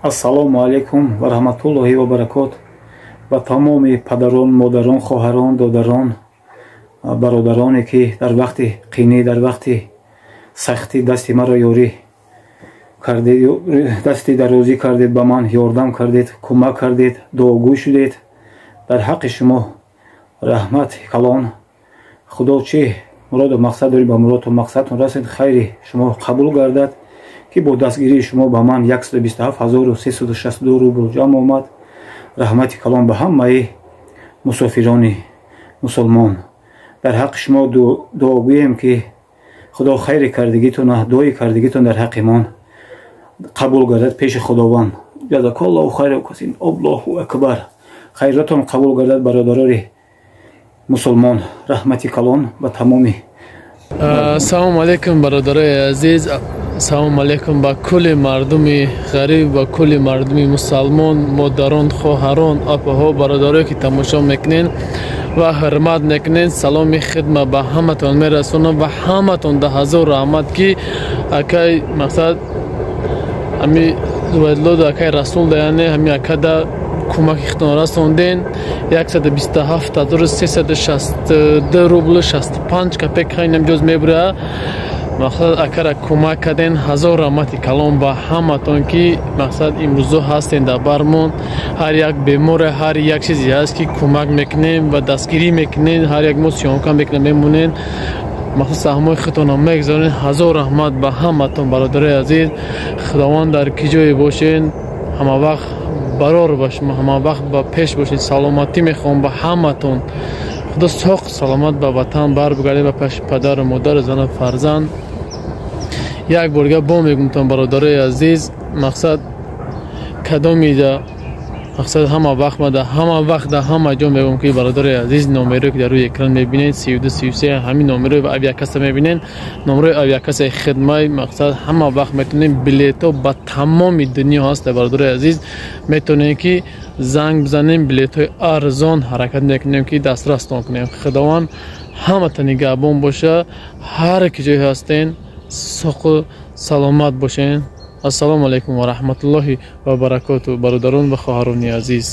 Ассалому алейкум ва раҳматуллоҳи ва баракот ба тамоми падарон, модарон, хоҳарон, додарон, бародароне ки дар вақти қинӣ, дар вақти сахтӣ дасти маро ёрӣ кардед, дасти дарозӣ кардед, ба ман ёрдам кардед, кӯмак кардед, дуогӯй шудед. Дар ҳаққи шумо раҳмат калон. Худо чӣ муроду мақсад доред, ба муроду мақсадтон расед, хайри шумо қабул гардад ки бо дастгирии шумо ба ман 127362 рубл ҷамъ омад. Раҳмати калон ба ҳамаи мусофирони мусулмон. дар ҳаққи шумо дуогӯем ки худо хайри кардагитона, дуои кардагитон дар ҳаққи мон қабул гардад пеши худованд. ҷазакаллоҳу хайра касин. Аллоҳу акбар. хайратон қабул гардад бародарони мусулмон. раҳмати калон ба тамоми. Ассалому алейкум бародарои азиз. Ассалому алейкум ба кулли мардуми ғариб, ба кулли мардуми мусулмон, модарон, хоҳарон, апаҳо, бародарое ки тамошо мекунед ва ҳурмат мекунед. Саломи хидмат ба ҳаматон мерасонам ва ҳаматон да ҳазор раҳмат ки акай мақсад ами вайдлоду акай расул даяне ҳами акада кӯмаки хитон расонден 127362 рубл 65 копек хайнам ҷоз мебура. мақсад акара кӯмак карден. ҳазор раҳмати калон ба ҳаматон ки мақсад имрӯзо ҳастен дар бармон. ҳар як беморе, ҳар як чизе ҳаст ки кӯмак мекунем ва дастгирӣ мекунем. ҳар як мо сиёмка мекунем, мемонем. мақсад саҳмои худтонам мегзорен. ҳазор раҳмат ба ҳаматон бародарои азиз. худованд дар ки ҷое бошен, ҳамавақт барор ба шумо, ҳамавақт ба пеш бошед. саломатӣ мехоҳам ба ҳаматон. худо соқ саломат ба ватан барбигардед, ба пеши падару модару зану фарзанд. як борга бо мегумтон бародарои азиз, мақсад кадомида мақсад ҳама вақт мада ҳама вақт да ҳама ҷо мегум ки бародарои азиз номеро ки дар рӯи экран мебинед 3233 ҳамин номерои авиакаса мебинед. номерои авиакасаи хидмат мақсад ҳама вақт метонем. билето ба тамоми дунё ҳаст бародарои азиз. метонем ки занг бизанем, билетҳои арзон ҳаракат мекунем ки дастрастон кунем. худованд ҳамата нигаҳбон боша. ҳар ки ҷой ҳастен соқу саломат бошен. ассалому алейкум ва раҳматуллоҳи ва баракоту бародарон ва хоҳарони азиз.